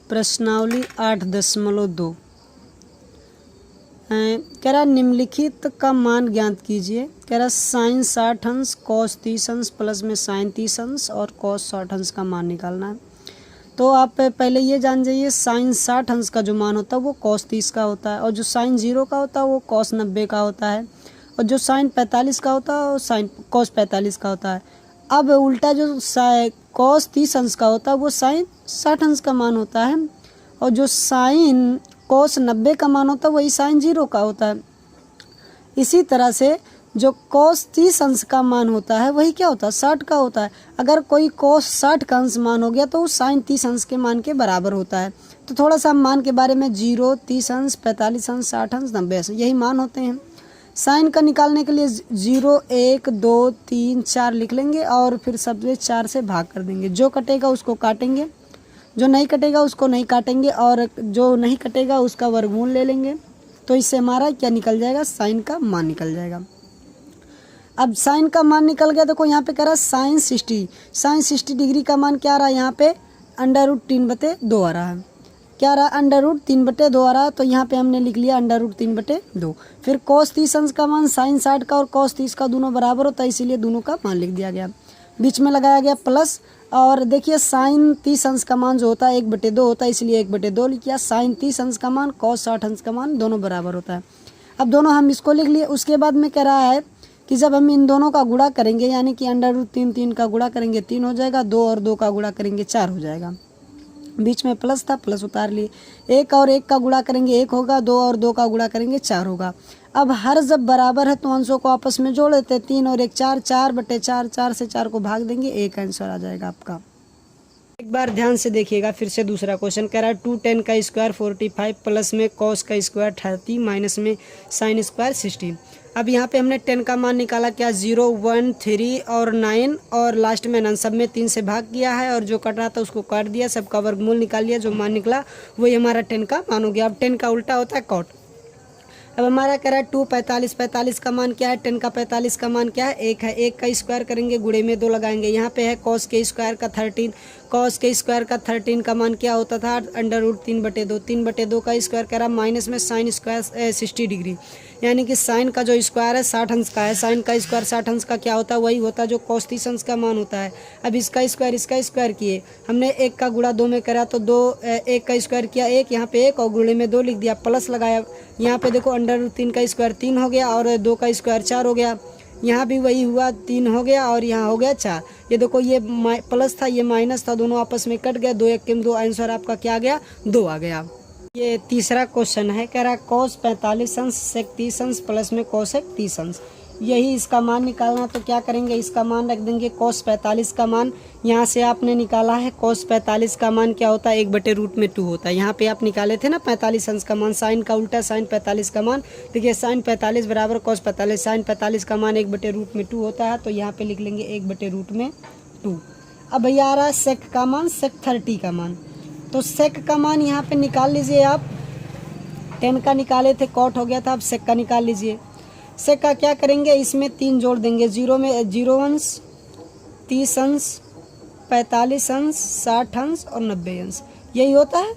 प्रश्नावली 8.2 कह रहा निम्नलिखित का मान ज्ञात कीजिए। कह रहा साइन 60 अंश कॉस 30 अंश प्लस में साइन 30 अंश और कॉस 60 अंश का मान निकालना है। तो आप पहले ये जान जाइए साइन 60 अंश का जो मान होता है वो कॉस 30 का होता है और जो साइन 0 का होता है वो कॉस 90 का होता है और जो साइन 45 का होता है वो साइन कॉस 45 का होता है। अब उल्टा जो कॉस 30 अंश का होता है वो साइन 60 अंश का मान होता है और जो साइन कॉस 90 का मान होता है वही साइन 0 का होता है। इसी तरह से जो कॉस 30 अंश का मान होता है वही क्या होता है 60 का होता है। अगर कोई कॉस 60 का अंश मान हो गया तो वो साइन 30 अंश के मान के बराबर होता है। तो थोड़ा सा हम मान के बारे में 0 30 अंश 45 अंश 60 अंश 90 अंश यही मान होते हैं। साइन का निकालने के लिए 0 1 2 3 4 लिख लेंगे और फिर सब 4 से भाग कर देंगे। जो कटेगा उसको काटेंगे, जो नहीं कटेगा उसको नहीं काटेंगे और जो नहीं कटेगा उसका वर्गमूल ले लेंगे। तो इससे हमारा क्या निकल जाएगा साइन का मान निकल जाएगा। अब साइन का मान निकल गया। देखो यहाँ पे कह रहा है साइन 60 डिग्री का मान क्या आ रहा है यहाँ पे √3/2 आ रहा है। क्या आ रहा है √3/2 आ रहा है। तो यहाँ पे हमने लिख लिया √3/2। फिर कॉस 30 अंश का मान साइन 60 का और कॉस 30 का दोनों बराबर होता है इसीलिए दोनों का मान लिख दिया गया। बीच में लगाया गया प्लस और देखिए साइन 30 अंश का मान जो होता है 1/2 होता है इसलिए 1/2 लिख किया। साइन 30 अंश का मान कॉस 60 अंश का मान दोनों बराबर होता है। अब दोनों हम इसको लिख लिए। उसके बाद में कह रहा है कि जब हम इन दोनों का गुणा करेंगे यानी कि √3 का गुणा करेंगे 3 हो जाएगा, 2 और 2 का गुणा करेंगे 4 हो जाएगा। बीच में प्लस था प्लस उतार लिए। 1 और 1 का गुणा करेंगे 1 होगा, 2 और 2 का गुणा करेंगे 4 होगा। अब हर जब बराबर है तो अंशों को आपस में जोड़ लेते हैं। 3 और 1 4, 4/4, 4 से 4 को भाग देंगे, 1 आंसर आ जाएगा आपका। एक बार ध्यान से देखिएगा फिर से दूसरा क्वेश्चन कह रहा है 2 10 का स्क्वायर 45 प्लस में कॉस का स्क्वायर 30 माइनस में साइन स्क्वायर 60। अब यहाँ पे हमने 10 का मान निकाला क्या 0 1 3 और 9 और लास्ट में सब में 3 से भाग किया है और जो कट रहा था उसको काट दिया, सबका वर्गमूल निकाल लिया, जो मान निकला वही हमारा 10 का मान हो गया। अब 10 का उल्टा होता है कॉट। अब हमारा कह रहा है 2 45 का मान क्या है 10 का 45 का मान क्या है 1 है। 1 का स्क्वायर करेंगे गुणे में 2 लगाएंगे। यहाँ पे है कॉस के स्क्वायर का 13, कॉस के स्क्वायर का 13 का मान क्या होता था √3/2। 3/2 का स्क्वायर कह रहा माइनस में साइन स्क्वायर 60 डिग्री यानी कि साइन का जो स्क्वायर है 60 अंश का है। साइन का स्क्वायर 60 अंश का क्या होता है वही होता है जो कॉस 30 अंश का मान होता है। अब इसका स्क्वायर किए हमने 1 का गुणा 2 में करा तो 2 1 का स्क्वायर किया 1, यहाँ पे 1 और गुणे में 2 लिख दिया, प्लस लगाया। यहाँ पे देखो √3 का स्क्वायर 3 हो गया और 2 का स्क्वायर 4 हो गया। यहाँ भी वही हुआ 3 हो गया और यहाँ हो गया 4। ये देखो ये प्लस था ये माइनस था, दोनों आपस में कट गया, 2 1 2 आंसर आपका क्या आ गया 2 आ गया। ये तीसरा क्वेश्चन है कह रहा कॉस 45 अंश सेक 30 अंश प्लस में कॉसेक 30 अंश, यही इसका मान निकालना। तो क्या करेंगे इसका मान रख देंगे कॉस 45 का मान यहाँ से आपने निकाला है। कॉस 45 का मान क्या होता है 1/√2 होता है। यहाँ पे आप निकाले थे ना 45 अंश का मान, साइन का उल्टा साइन 45 का मान। देखिए साइन 45 बराबर कॉस 45, साइन 45 का मान 1/√2 होता है तो यहाँ पे लिख लेंगे 1/√2। अब भैया आ रहा है सेक का मान सेक 30 का मान। तो सेक का मान यहाँ पे निकाल लीजिए आप। 10 का निकाले थे कॉट हो गया था, अब सेक का निकाल लीजिए। सेक का क्या करेंगे इसमें 3 जोड़ देंगे, 0 में 0 अंश 30 अंश 45 अंश 60 अंश और 90 अंश यही होता है।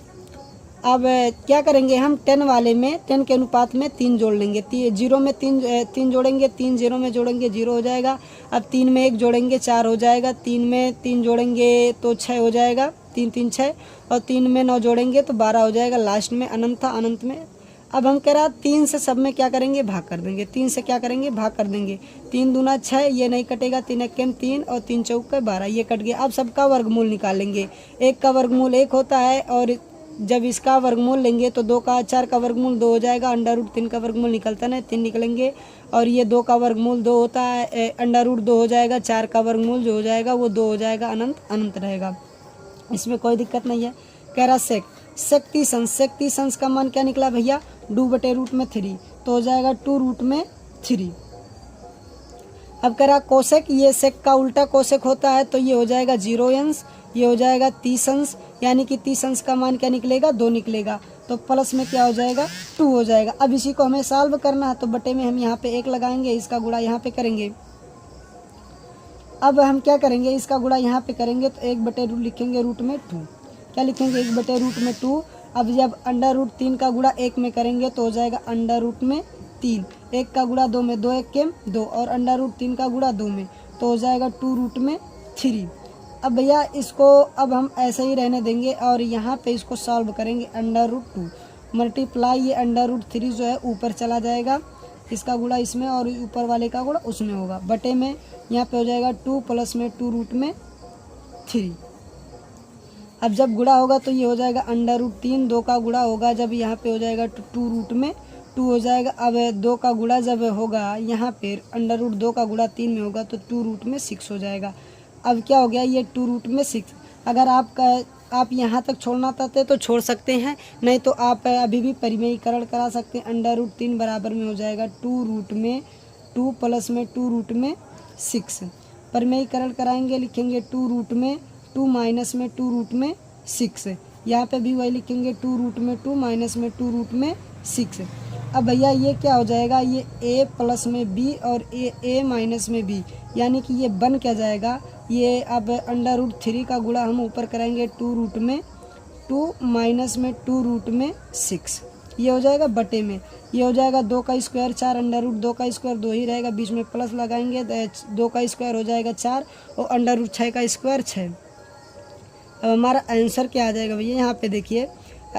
अब क्या करेंगे हम 10 वाले में 10 के अनुपात में 3 जोड़ लेंगे। 0 में 3 जोड़ेंगे, 3 0 में जोड़ेंगे 0 हो जाएगा। अब 3 में 1 जोड़ेंगे 4 हो जाएगा, 3 में 3 जोड़ेंगे तो 6 हो जाएगा, 3 3 6 और 3 में 9 जोड़ेंगे तो 12 हो जाएगा। लास्ट में अनंत था, अनंत में अब हम कह रहा 3 से सब में क्या करेंगे भाग कर देंगे। 3 से क्या करेंगे भाग कर देंगे। 3 दूना 6 ये नहीं कटेगा, 3 1 3 और 3 चौक 12 ये कट गया। अब सबका वर्गमूल निकालेंगे। 1 का वर्गमूल 1 होता है और जब इसका वर्गमूल लेंगे तो 2 का 4 का वर्गमूल 2 हो जाएगा। √3 का वर्गमूल निकलता है 3 निकलेंगे और ये 2 का वर्गमूल 2 होता है, √2 हो जाएगा। 4 का वर्गमूल जो हो जाएगा वो 2 हो जाएगा, अनंत अनंत रहेगा, इसमें कोई दिक्कत नहीं है। कह रहा सेक 30 अंश का मान क्या निकला भैया 2/√3 तो हो जाएगा 2√3। अब कह रहा कोसेक, ये सेक का उल्टा कोसेक होता है तो ये हो जाएगा 0 अंश, ये हो जाएगा 30 अंश यानी कि 30 अंश का मान क्या निकलेगा 2 निकलेगा तो प्लस में क्या हो जाएगा 2 हो जाएगा। अब इसी को हमें सॉल्व करना है तो बटे में हम यहाँ पे 1 लगाएंगे, इसका गुणा यहाँ पे करेंगे। अब हम क्या करेंगे इसका गुणा यहाँ पे करेंगे तो 1/√2 लिखेंगे √2। क्या लिखेंगे 1/√2। अब जब √3 का गुणा 1 में करेंगे तो हो जाएगा √3। 1 का गुणा 2 में 2 1 के 2 और √3 का गुणा 2 में तो हो जाएगा 2√3। अब भैया इसको अब हम ऐसे ही रहने देंगे और यहाँ पे इसको सॉल्व करेंगे √2 मल्टीप्लाई ये √3 जो है ऊपर चला जाएगा, इसका गुणा इसमें और ऊपर वाले का गुणा उसमें होगा, बटे में यहाँ पे हो जाएगा 2 प्लस में 2√3। अब जब गुणा होगा तो ये हो जाएगा √3, 2 का गुणा होगा जब यहाँ पे हो जाएगा 2√2 हो जाएगा। अब 2 का गुणा जब होगा यहाँ पे √2 का गुणा 3 में होगा तो 2√6 हो जाएगा। अब क्या हो गया ये 2√6। अगर आप यहाँ तक छोड़ना चाहते तो छोड़ सकते हैं, नहीं तो आप अभी भी परिमेयीकरण करा सकते हैं। √3 बराबर में हो जाएगा 2 प्लस में 2√6। परिमेयीकरण कराएंगे, लिखेंगे 2 माइनस में 2√6। यहाँ पे भी वही लिखेंगे 2 माइनस में 2√6। अब भैया ये क्या हो जाएगा, ये a प्लस में b और a माइनस में b, यानी कि ये बन क्या जाएगा, ये अब √3 का गुणा हम ऊपर कराएंगे 2 माइनस में 2√6, ये हो जाएगा बटे में, ये हो जाएगा 2 का स्क्वायर 4, √2 का स्क्वायर 2 ही रहेगा, बीच में प्लस लगाएंगे 2 का स्क्वायर हो जाएगा 4 और √6 का स्क्वायर 6। अब हमारा आंसर क्या आ जाएगा भैया, यहाँ पे देखिए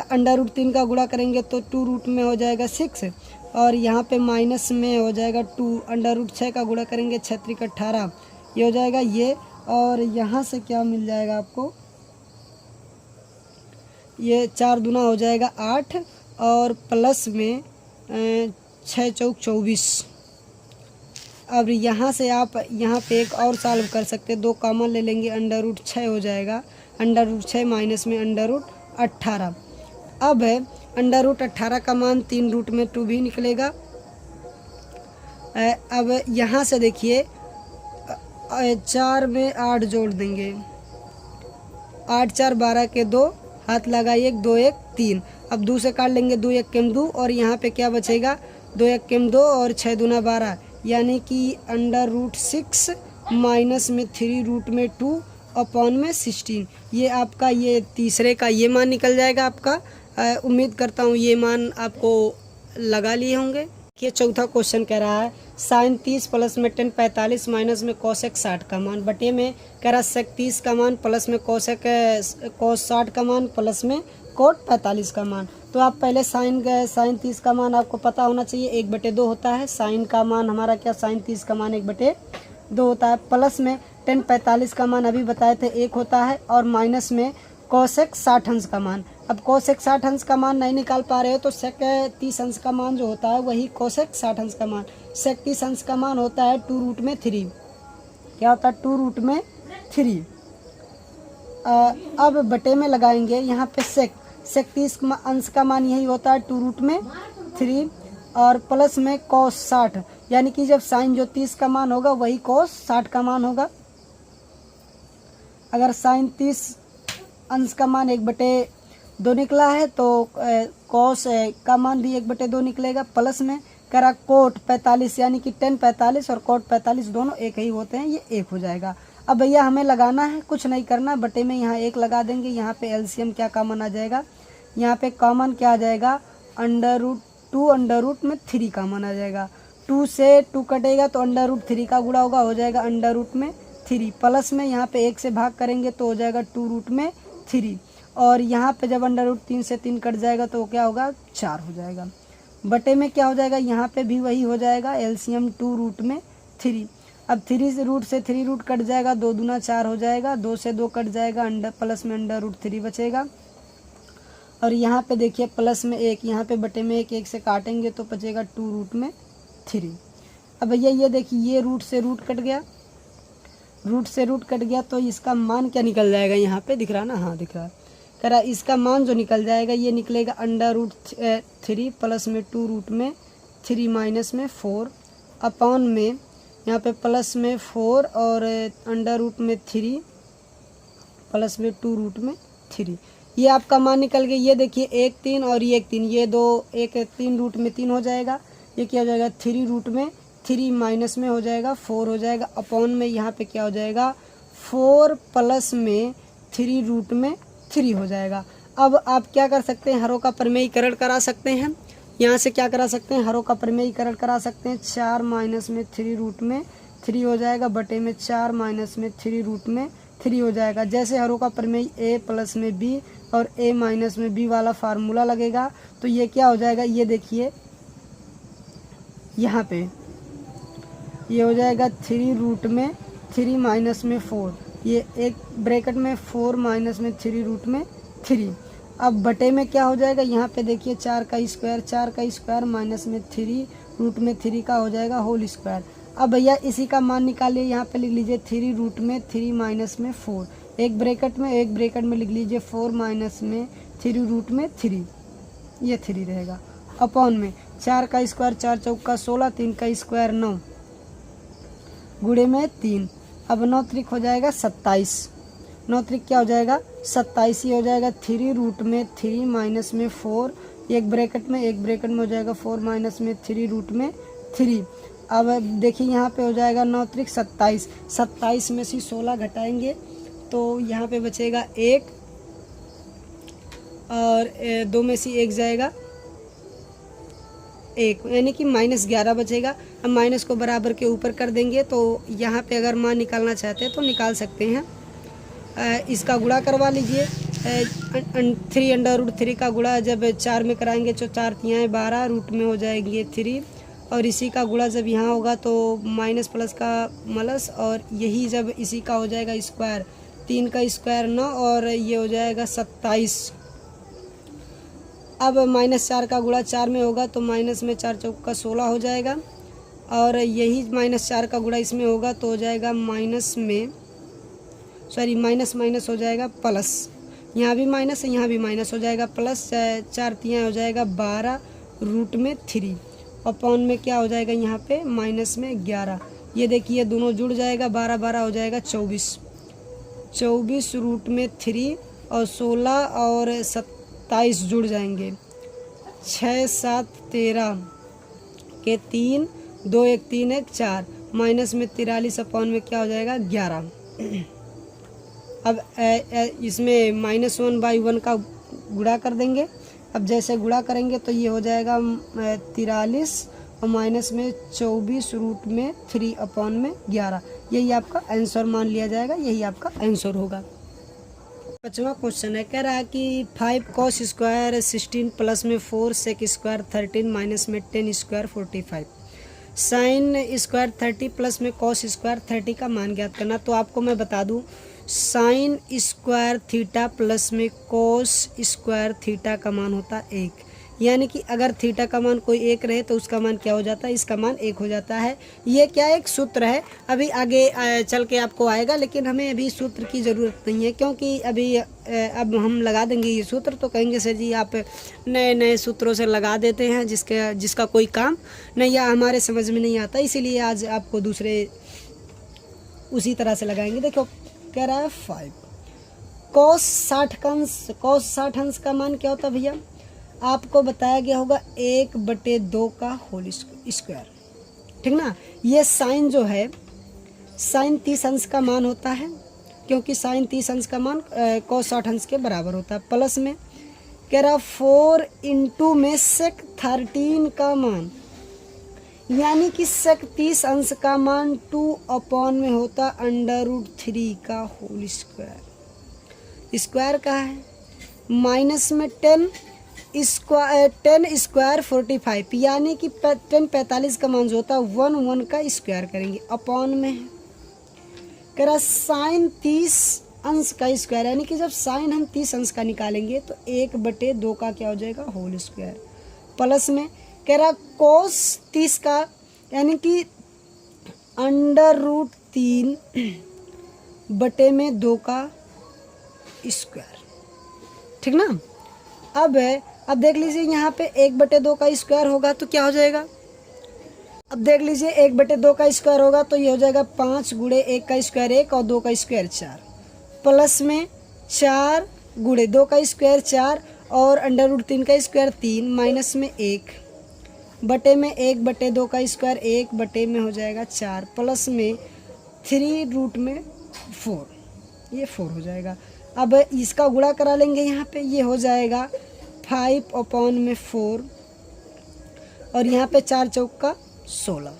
√3 का गुणा करेंगे तो 2 में हो जाएगा 6 और यहाँ पे माइनस में हो जाएगा 2, √6 का गुणा करेंगे 6 × 18, ये हो जाएगा ये, और यहाँ से क्या मिल जाएगा आपको, ये 4 दूना हो जाएगा 8 और प्लस में 6 चौक 24। अब यहाँ से आप यहाँ पे एक और सॉल्व कर सकते हैं, 2 कॉमन ले लेंगे, √6 हो जाएगा, √6 माइनस में √18। अब √18 का मान 3√2 भी निकलेगा। अब यहाँ से देखिए 4 में 8 जोड़ देंगे, 8 4 12 के 2, हाथ लगाइए 2 1 3। अब 2 से काट लेंगे, 2 1 के 2 और यहाँ पे क्या बचेगा 2 1 के 2 और 6 दूना 12, यानी कि √6 माइनस में 3√2 अपॉन में 16। ये आपका ये तीसरे का ये मान निकल जाएगा आपका। उम्मीद करता हूँ ये मान आपको लगा लिए होंगे। ये चौथा क्वेश्चन कह रहा है साइन 30 प्लस में tan 45 माइनस में cosec 60 का मान, बटे में कह रहा sec 30 का मान प्लस में cos 60 का मान प्लस में cot 45 का मान। तो आप पहले साइन 30 का मान आपको पता होना चाहिए, 1/2 होता है। साइन का मान हमारा क्या, साइन 30 का मान 1/2 होता है। प्लस में tan 45 का मान अभी बताए थे 1 होता है, और माइनस में cosec 60 अंश का मान। अब cosec 60 अंश का मान नहीं निकाल पा रहे हो तो sec 30 अंश का मान जो होता है वही cosec 60 अंश का मान। sec 30 अंश का मान होता है 2√3। क्या होता है 2√3। अब बटे में लगाएंगे, यहाँ पे sec 30 अंश का मान यही होता है 2√3 और प्लस में cos 60, यानी कि जब साइन जो 30 का मान होगा वही cos 60 का मान होगा। अगर साइन 30 अंश का मान 1/2 निकला है तो cos का मान भी 1/2 निकलेगा। प्लस में करा cot 45, यानी कि tan 45 और cot 45 दोनों एक ही होते हैं, ये 1 हो जाएगा। अब भैया हमें लगाना है, कुछ नहीं करना, बटे में यहाँ 1 लगा देंगे। यहाँ पे एलसीएम क्या कॉमन आ जाएगा, यहाँ पे कॉमन क्या आ जाएगा √2 में 3 कॉमन आ जाएगा। 2 से 2 कटेगा तो √3 का गुणा होगा, हो जाएगा √3। प्लस में यहाँ पे 1 से भाग करेंगे तो हो जाएगा 2√3, और यहाँ पे जब √3 से 3 कट जाएगा तो क्या होगा 4 हो जाएगा। बटे में क्या हो जाएगा, यहाँ पे भी वही हो जाएगा, एलसीएम 2√3। अब 3 से रूट 3 कट जाएगा, 2 दूना 4 हो जाएगा, 2 से 2 कट जाएगा, प्लस में √3 बचेगा। और यहाँ पे देखिए प्लस में 1, यहाँ पे बटे में 1 से काटेंगे तो बचेगा 2√3। अब भैया ये देखिए ये रूट से रूट कट गया, तो इसका मान क्या निकल जाएगा, यहाँ पे दिख रहा ना, हाँ दिख रहा है। कह रहा इसका मान जो निकल जाएगा ये निकलेगा √3 प्लस में 2√3 माइनस में 4 अपॉन में यहाँ पे प्लस में 4 और √3 प्लस में 2√3। ये आपका मान निकल गया। ये देखिए 1 3 और ये 1 3, ये दो 1 3 रूट में 3 हो जाएगा। ये क्या हो जाएगा 3 माइनस में हो जाएगा 4 हो जाएगा, अपॉन में यहाँ पे क्या हो जाएगा 4 प्लस में 3 3 हो जाएगा। अब आप क्या कर सकते हैं, हरों का प्रमेयीकरण करा सकते हैं। यहाँ से क्या करा सकते हैं, हरों का प्रमेयीकरण करा सकते हैं। 4 माइनस में 3 रूट में 3 हो जाएगा, बटे में 4 माइनस में 3 रूट में 3 हो जाएगा। जैसे हरों का प्रमेय a प्लस में b और a माइनस में b वाला फार्मूला लगेगा तो ये क्या हो जाएगा, ये देखिए यहाँ पे ये हो जाएगा 3 रूट में 3 माइनस में 4, ये एक ब्रैकेट में 4 माइनस में 3 रूट में 3। अब बटे में क्या हो जाएगा, यहाँ पे देखिए 4 का स्क्वायर माइनस में 3 रूट में 3 का हो जाएगा होल स्क्वायर। अब भैया इसी का मान निकालिए, यहाँ पे लिख लीजिए 3 रूट में 3 माइनस में 4, एक ब्रैकेट में लिख लीजिए 4 माइनस में 3 रूट में 3, ये 3 रहेगा, अपॉन में 4 का स्क्वायर 4 चौका 16, 3 का स्क्वायर 9 गुणे में 3। अब 9 त्रिक हो जाएगा 27, 9 त्रिक क्या हो जाएगा 27 ही हो जाएगा। 3 रूट में 3 माइनस में 4, एक ब्रैकेट में हो जाएगा 4 माइनस में 3 रूट में 3। अब देखिए यहाँ पे हो जाएगा 9 त्रिक 27, 27 में से 16 घटाएंगे तो यहाँ पे बचेगा 1 और 2 में से 1 जाएगा 1, यानी कि -11 बचेगा। अब माइनस को बराबर के ऊपर कर देंगे तो यहाँ पे अगर मान निकालना चाहते हैं तो निकाल सकते हैं। इसका गुणा करवा लीजिए, 3√3 का गुणा जब 4 में कराएंगे तो 4 तियाँ 12, रूट में हो जाएंगे 3, और इसी का गुणा जब यहाँ होगा तो माइनस प्लस का मलस, और यही जब इसी का हो जाएगा स्क्वायर, 3 का स्क्वायर 9 और ये हो जाएगा 27। अब -4 का गुणा 4 में होगा तो माइनस में 4 चौका 16 हो जाएगा, और यही -4 का गुणा इसमें होगा तो हो जाएगा माइनस माइनस हो जाएगा प्लस, यहाँ भी माइनस है यहाँ भी माइनस हो जाएगा प्लस, 4 तियाँ हो जाएगा 12 रूट में 3, अपॉन में क्या हो जाएगा यहाँ पे माइनस में 11। ये देखिए दोनों जुड़ जाएगा, 12 12 हो जाएगा 24 रूट में 3 और 16 और 27 जुड़ जाएंगे, 6 7 13 के 3, 2 1 3 1 4, माइनस में 43 अपॉन में क्या हो जाएगा 11। अब इसमें -1/1 का गुणा कर देंगे। अब जैसे गुणा करेंगे तो ये हो जाएगा 43 और माइनस में 24 रूट में 3 अपॉन में 11, यही आपका आंसर मान लिया जाएगा, यही आपका आंसर होगा। 5वां क्वेश्चन है, कह रहा है कि 5 cos स्क्वायर 16 प्लस में 4 sec स्क्वायर 13 माइनस में 10 स्क्वायर 45, साइन स्क्वायर 30 प्लस में cos स्क्वायर 30 का मान ज्ञात करना। तो आपको मैं बता दूं, साइन स्क्वायर थीटा प्लस में cos स्क्वायर थीटा का मान होता है 1, यानी कि अगर थीटा का मान कोई 1 रहे तो उसका मान क्या हो जाता है, इसका मान 1 हो जाता है। ये क्या एक सूत्र है, अभी आगे चल के आपको आएगा, लेकिन हमें अभी सूत्र की ज़रूरत नहीं है, क्योंकि अभी अब हम लगा देंगे ये सूत्र तो कहेंगे सर जी आप नए नए सूत्रों से लगा देते हैं जिसका कोई काम नहीं या हमारे समझ में नहीं आता, इसीलिए आज आपको दूसरे उसी तरह से लगाएंगे। देखो कह रहा है 5 cos 60 अंश का मान क्या होता है भैया, आपको बताया गया होगा 1/2 का होल स्क्वायर, ठीक ना। ये साइन जो है साइन 30 अंश का मान होता है, क्योंकि साइन 30 अंश का मान cos 60 अंश के बराबर होता है। प्लस में कह रहा 4 इंटू में sec 13 का मान, यानी कि sec 30 अंश का मान 2 अपॉन में होता √3 का होल स्क्वायर। स्क्वायर का है माइनस में 10 स्क्वायर 45, यानी कि 10 45 का मान जो होता है 1 का स्क्वायर करेंगे, अपॉन में है कह रहा साइन 30 अंश का स्क्वायर, यानी कि जब साइन हम 30 अंश का निकालेंगे तो 1/2 का क्या हो जाएगा होल स्क्वायर। प्लस में कह रहा cos 30 का, यानी कि √3 बटे में 2 का स्क्वायर, ठीक ना। अब देख लीजिए यहाँ पे 1/2 का स्क्वायर होगा तो क्या हो जाएगा, अब देख लीजिए 1/2 का स्क्वायर होगा तो ये हो जाएगा 5 गुणे 1 का स्क्वायर 1 और 2 का स्क्वायर 4, प्लस में 4 गुणे 2 का स्क्वायर 4 और √3 का स्क्वायर 3, माइनस में 1 बटे में 1/2 का स्क्वायर 1 बटे में हो जाएगा 4, प्लस में 3 रूट में 4, ये 4 हो जाएगा। अब इसका गुणा करा लेंगे यहाँ पे, ये हो जाएगा 5/4 और यहाँ पे 4 चौका 16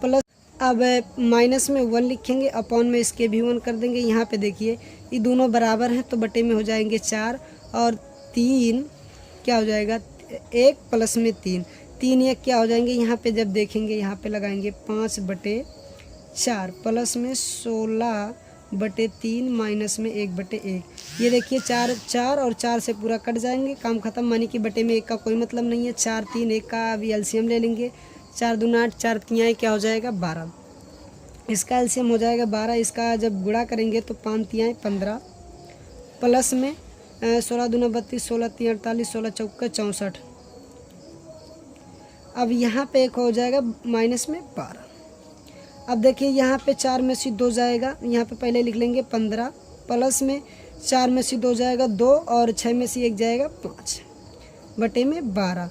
प्लस, अब माइनस में 1 लिखेंगे, अपॉन में इसके भी 1 कर देंगे। यहाँ पे देखिए ये दोनों बराबर हैं तो बटे में हो जाएंगे 4 और 3 क्या हो जाएगा 1 प्लस में 3, 3 1 क्या हो जाएंगे, यहाँ पे जब देखेंगे यहाँ पे लगाएंगे 5/4 प्लस में 16/3 माइनस में 1/1। ये देखिए 4 4 और 4 से पूरा कट जाएंगे, काम खत्म, मानी कि बटे में 1 का कोई मतलब नहीं है। 4 3 1 का अभी एलसीएम ले लेंगे, 4 दूना 8, 4 तियाँ क्या हो जाएगा 12, इसका एलसीएम हो जाएगा 12। इसका जब गुणा करेंगे तो 5 तियाँ 15 प्लस में 16 दूना 32, 16 तियाँ 48, 16 चौका 64। अब यहाँ पे एक हो जाएगा माइनस में 12। अब देखिए यहाँ पे 4 में से 2 जाएगा, यहाँ पे पहले लिख लेंगे 15 प्लस में 4 में से 2 जाएगा 2 और 6 में से 1 जाएगा 5 बटे में 12,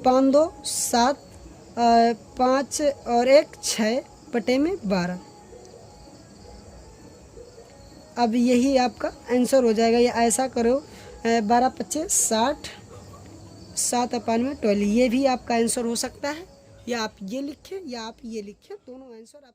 5 2 7, 5 और 1 6 बटे में 12। अब यही आपका आंसर हो जाएगा। या ऐसा करो 12 25 60, 7/12, ये भी आपका आंसर हो सकता है, या आप ये लिखें या आप ये लिखें, दोनों आंसर आप